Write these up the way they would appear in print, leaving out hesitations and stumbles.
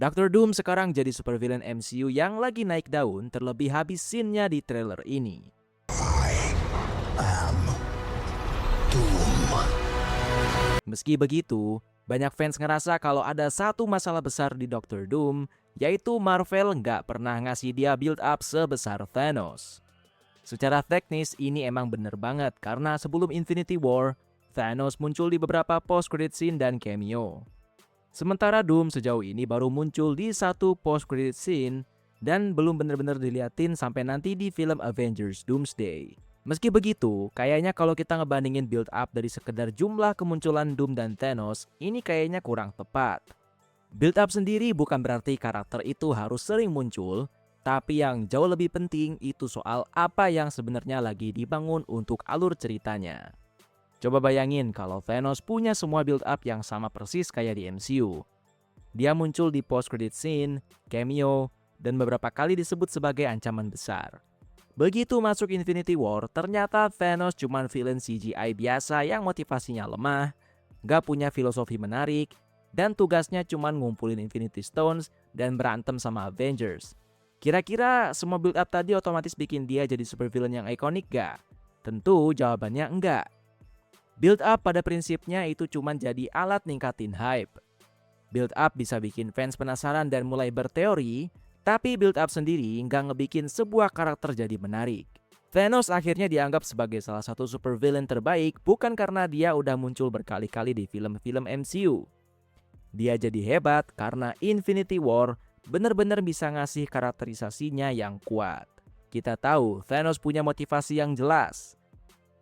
Doctor Doom sekarang jadi supervillain MCU yang lagi naik daun, terlebih habis scene-nya di trailer ini. Meski begitu, banyak fans ngerasa kalau ada satu masalah besar di Doctor Doom, yaitu Marvel nggak pernah ngasih dia build up sebesar Thanos. Secara teknis ini emang bener banget karena sebelum Infinity War, Thanos muncul di beberapa post-credit scene dan cameo. Sementara Doom sejauh ini baru muncul di satu post-credit scene dan belum bener-bener diliatin sampai nanti di film Avengers Doomsday. Meski begitu, kayaknya kalau kita ngebandingin build up dari sekedar jumlah kemunculan Doom dan Thanos, ini kayaknya kurang tepat. Build up sendiri bukan berarti karakter itu harus sering muncul, tapi yang jauh lebih penting itu soal apa yang sebenarnya lagi dibangun untuk alur ceritanya. Coba bayangin kalau Thanos punya semua build up yang sama persis kayak di MCU. Dia muncul di post-credit scene, cameo, dan beberapa kali disebut sebagai ancaman besar. Begitu masuk Infinity War, ternyata Thanos cuman villain CGI biasa yang motivasinya lemah, gak punya filosofi menarik, dan tugasnya cuman ngumpulin Infinity Stones dan berantem sama Avengers. Kira-kira semua build up tadi otomatis bikin dia jadi super villain yang ikonik gak? Tentu jawabannya enggak. Build up pada prinsipnya itu cuman jadi alat ningkatin hype. Build up bisa bikin fans penasaran dan mulai berteori, tapi build up sendiri nggak ngebikin sebuah karakter jadi menarik. Thanos akhirnya dianggap sebagai salah satu supervillain terbaik bukan karena dia udah muncul berkali-kali di film-film MCU. Dia jadi hebat karena Infinity War bener-bener bisa ngasih karakterisasinya yang kuat. Kita tahu Thanos punya motivasi yang jelas.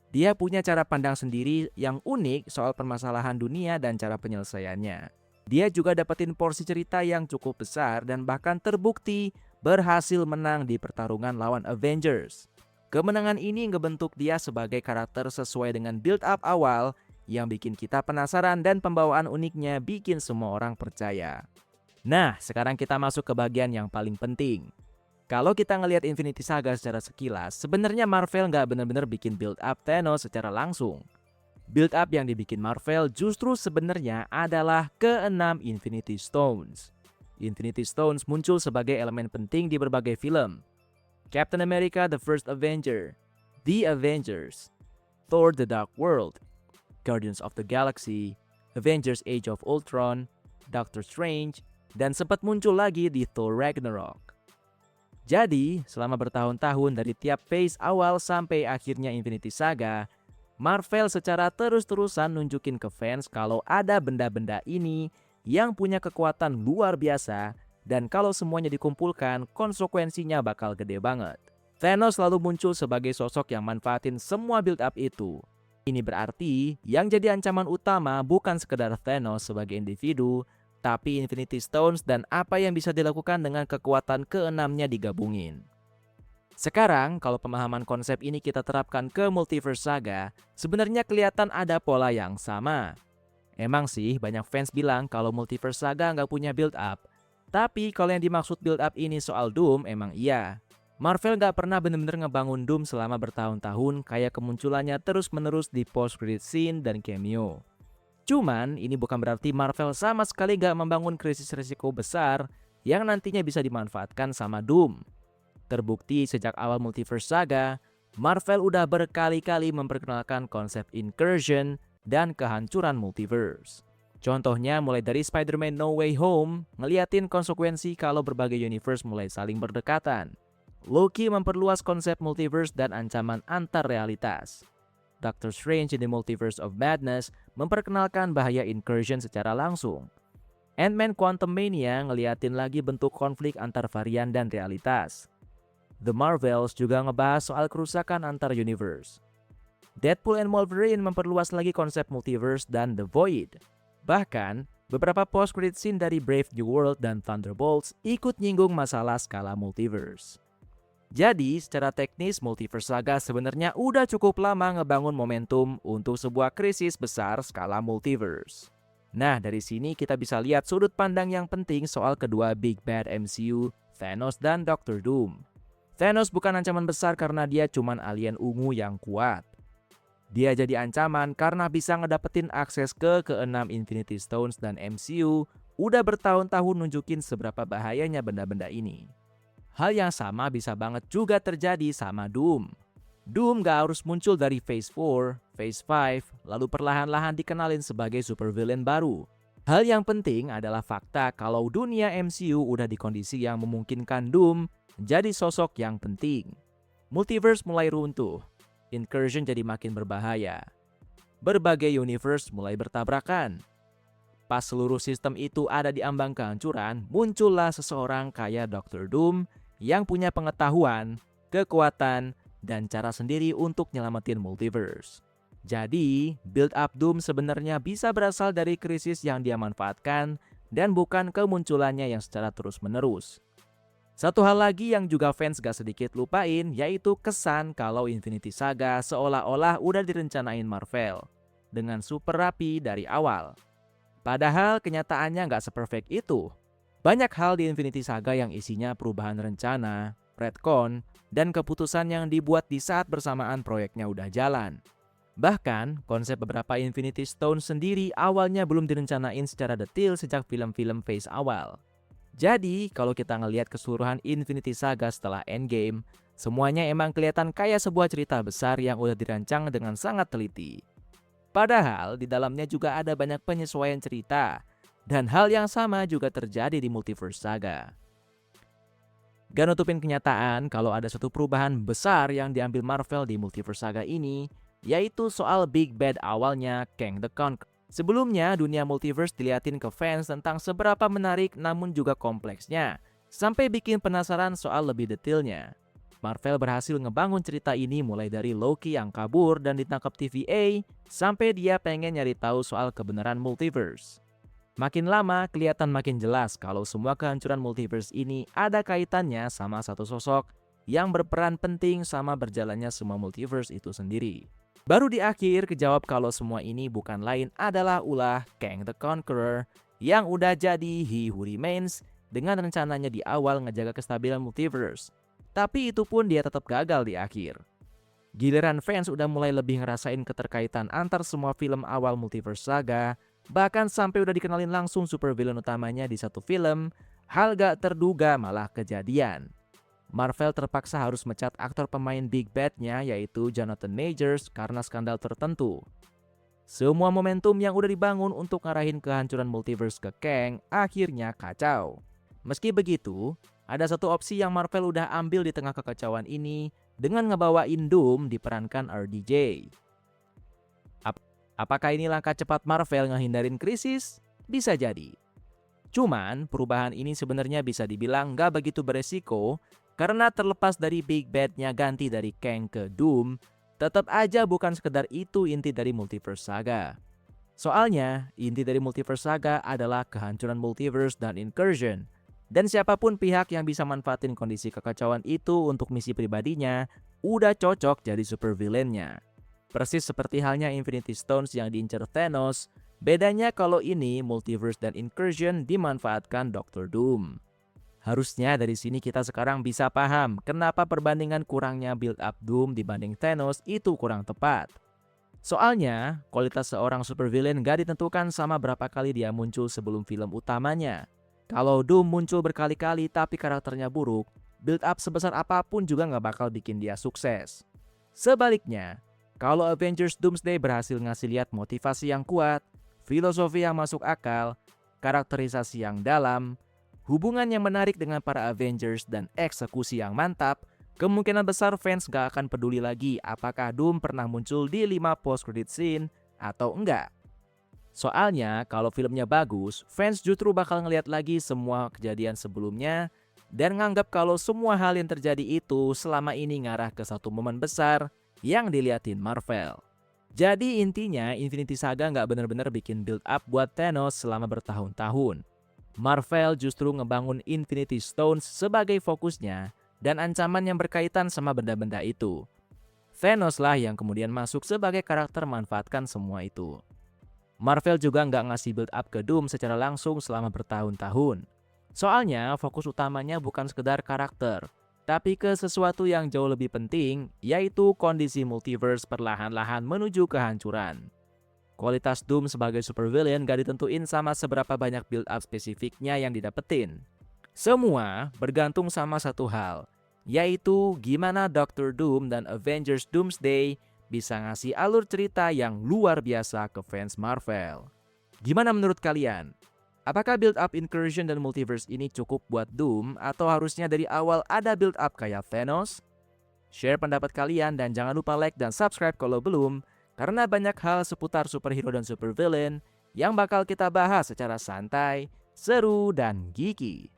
Dia punya cara pandang sendiri yang unik soal permasalahan dunia dan cara penyelesaiannya. Dia juga dapetin porsi cerita yang cukup besar dan bahkan terbukti berhasil menang di pertarungan lawan Avengers. Kemenangan ini ngebentuk dia sebagai karakter sesuai dengan build up awal yang bikin kita penasaran dan pembawaan uniknya bikin semua orang percaya. Nah, sekarang kita masuk ke bagian yang paling penting. Kalau kita ngelihat Infinity Saga secara sekilas, sebenarnya Marvel nggak benar-benar bikin build up Thanos secara langsung. Build up yang dibikin Marvel justru sebenarnya adalah ke-6 Infinity Stones. Infinity Stones muncul sebagai elemen penting di berbagai film. Captain America The First Avenger, The Avengers, Thor The Dark World, Guardians of the Galaxy, Avengers Age of Ultron, Doctor Strange, dan sempat muncul lagi di Thor Ragnarok. Jadi, selama bertahun-tahun dari tiap phase awal sampai akhirnya Infinity Saga, Marvel secara terus-terusan nunjukin ke fans kalau ada benda-benda ini yang punya kekuatan luar biasa dan kalau semuanya dikumpulkan konsekuensinya bakal gede banget. Thanos selalu muncul sebagai sosok yang manfaatin semua build up itu. Ini berarti yang jadi ancaman utama bukan sekedar Thanos sebagai individu, tapi Infinity Stones dan apa yang bisa dilakukan dengan kekuatan keenamnya digabungin. Sekarang, kalau pemahaman konsep ini kita terapkan ke Multiverse Saga, sebenarnya kelihatan ada pola yang sama. Emang sih, banyak fans bilang kalau Multiverse Saga nggak punya build up. Tapi kalau yang dimaksud build up ini soal Doom, emang iya. Marvel nggak pernah bener-bener ngebangun Doom selama bertahun-tahun kayak kemunculannya terus-menerus di post-credit scene dan cameo. Cuman, ini bukan berarti Marvel sama sekali nggak membangun krisis risiko besar yang nantinya bisa dimanfaatkan sama Doom. Terbukti sejak awal Multiverse Saga, Marvel udah berkali-kali memperkenalkan konsep incursion dan kehancuran multiverse. Contohnya mulai dari Spider-Man No Way Home, ngeliatin konsekuensi kalau berbagai universe mulai saling berdekatan. Loki memperluas konsep multiverse dan ancaman antar realitas. Doctor Strange in the Multiverse of Madness memperkenalkan bahaya incursion secara langsung. Ant-Man Quantumania ngeliatin lagi bentuk konflik antar varian dan realitas. The Marvels juga ngebahas soal kerusakan antar universe. Deadpool and Wolverine memperluas lagi konsep multiverse dan The Void. Bahkan, beberapa post-credit scene dari Brave New World dan Thunderbolts ikut nyinggung masalah skala multiverse. Jadi, secara teknis Multiverse Saga sebenarnya udah cukup lama ngebangun momentum untuk sebuah krisis besar skala multiverse. Nah, dari sini kita bisa lihat sudut pandang yang penting soal kedua Big Bad MCU, Thanos dan Doctor Doom. Thanos bukan ancaman besar karena dia cuman alien ungu yang kuat. Dia jadi ancaman karena bisa ngedapetin akses ke keenam Infinity Stones dan MCU udah bertahun-tahun nunjukin seberapa bahayanya benda-benda ini. Hal yang sama bisa banget juga terjadi sama Doom. Doom gak harus muncul dari Phase 4, Phase 5, lalu perlahan-lahan dikenalin sebagai supervillain baru. Hal yang penting adalah fakta kalau dunia MCU udah di kondisi yang memungkinkan Doom jadi sosok yang penting. Multiverse mulai runtuh, Incursion jadi makin berbahaya. Berbagai universe mulai bertabrakan. Pas seluruh sistem itu ada di ambang kehancuran, muncullah seseorang kayak Dr. Doom yang punya pengetahuan, kekuatan, dan cara sendiri untuk nyelamatin multiverse. Jadi, build up Doom sebenarnya bisa berasal dari krisis yang dia manfaatkan dan bukan kemunculannya yang secara terus-menerus. Satu hal lagi yang juga fans gak sedikit lupain yaitu kesan kalau Infinity Saga seolah-olah udah direncanain Marvel dengan super rapi dari awal. Padahal kenyataannya gak seperfect itu. Banyak hal di Infinity Saga yang isinya perubahan rencana, retcon, dan keputusan yang dibuat di saat bersamaan proyeknya udah jalan. Bahkan, konsep beberapa Infinity Stone sendiri awalnya belum direncanain secara detail sejak film-film phase awal. Jadi, kalau kita ngelihat keseluruhan Infinity Saga setelah Endgame, semuanya emang kelihatan kayak sebuah cerita besar yang udah dirancang dengan sangat teliti. Padahal, di dalamnya juga ada banyak penyesuaian cerita, dan hal yang sama juga terjadi di Multiverse Saga. Gak nutupin kenyataan kalau ada satu perubahan besar yang diambil Marvel di Multiverse Saga ini, yaitu soal Big Bad awalnya, Kang the Conqueror. Sebelumnya, dunia multiverse diliatin ke fans tentang seberapa menarik namun juga kompleksnya, sampai bikin penasaran soal lebih detailnya. Marvel berhasil ngebangun cerita ini mulai dari Loki yang kabur dan ditangkap TVA, sampai dia pengen nyari tahu soal kebenaran multiverse. Makin lama, kelihatan makin jelas kalau semua kehancuran multiverse ini ada kaitannya sama satu sosok yang berperan penting sama berjalannya semua multiverse itu sendiri. Baru di akhir kejawab kalau semua ini bukan lain adalah ulah Kang the Conqueror yang udah jadi He Who Remains dengan rencananya di awal ngejaga kestabilan multiverse. Tapi itu pun dia tetap gagal di akhir. Giliran fans udah mulai lebih ngerasain keterkaitan antar semua film awal Multiverse Saga, bahkan sampai udah dikenalin langsung supervillain utamanya di satu film, hal gak terduga malah kejadian. Marvel terpaksa harus mecat aktor pemain Big Bad-nya yaitu Jonathan Majors karena skandal tertentu. Semua momentum yang udah dibangun untuk ngarahin kehancuran multiverse ke Kang akhirnya kacau. Meski begitu, ada satu opsi yang Marvel udah ambil di tengah kekacauan ini dengan ngebawain Doom diperankan RDJ. Apakah ini langkah cepat Marvel ngehindarin krisis? Bisa jadi. Cuman perubahan ini sebenarnya bisa dibilang gak begitu beresiko karena terlepas dari Big Bad-nya ganti dari Kang ke Doom, tetap aja bukan sekedar itu inti dari Multiverse Saga. Soalnya, inti dari Multiverse Saga adalah kehancuran multiverse dan incursion. Dan siapapun pihak yang bisa manfaatin kondisi kekacauan itu untuk misi pribadinya, udah cocok jadi supervillain-nya. Persis seperti halnya Infinity Stones yang diincar Thanos, bedanya kalau ini multiverse dan incursion dimanfaatkan Dr. Doom. Harusnya dari sini kita sekarang bisa paham kenapa perbandingan kurangnya build up Doom dibanding Thanos itu kurang tepat. Soalnya, kualitas seorang supervillain gak ditentukan sama berapa kali dia muncul sebelum film utamanya. Kalau Doom muncul berkali-kali tapi karakternya buruk, build up sebesar apapun juga gak bakal bikin dia sukses. Sebaliknya, kalau Avengers Doomsday berhasil ngasih lihat motivasi yang kuat, filosofi yang masuk akal, karakterisasi yang dalam, hubungan yang menarik dengan para Avengers dan eksekusi yang mantap, kemungkinan besar fans gak akan peduli lagi apakah Doom pernah muncul di 5 post-credit scene atau enggak. Soalnya kalau filmnya bagus, fans justru bakal ngeliat lagi semua kejadian sebelumnya dan nganggap kalau semua hal yang terjadi itu selama ini ngarah ke satu momen besar yang diliatin Marvel. Jadi intinya Infinity Saga gak bener-bener bikin build up buat Thanos selama bertahun-tahun. Marvel justru ngebangun Infinity Stones sebagai fokusnya dan ancaman yang berkaitan sama benda-benda itu. Thanos lah yang kemudian masuk sebagai karakter manfaatkan semua itu. Marvel juga nggak ngasih build up ke Doom secara langsung selama bertahun-tahun. Soalnya fokus utamanya bukan sekedar karakter, tapi ke sesuatu yang jauh lebih penting, yaitu kondisi multiverse perlahan-lahan menuju kehancuran. Kualitas Doom sebagai supervillain gak ditentuin sama seberapa banyak build up spesifiknya yang didapetin. Semua bergantung sama satu hal, yaitu gimana Doctor Doom dan Avengers Doomsday bisa ngasih alur cerita yang luar biasa ke fans Marvel. Gimana menurut kalian? Apakah build up incursion dan multiverse ini cukup buat Doom atau harusnya dari awal ada build up kayak Thanos? Share pendapat kalian dan jangan lupa like dan subscribe kalau belum, karena banyak hal seputar superhero dan supervillain yang bakal kita bahas secara santai, seru, dan geeky.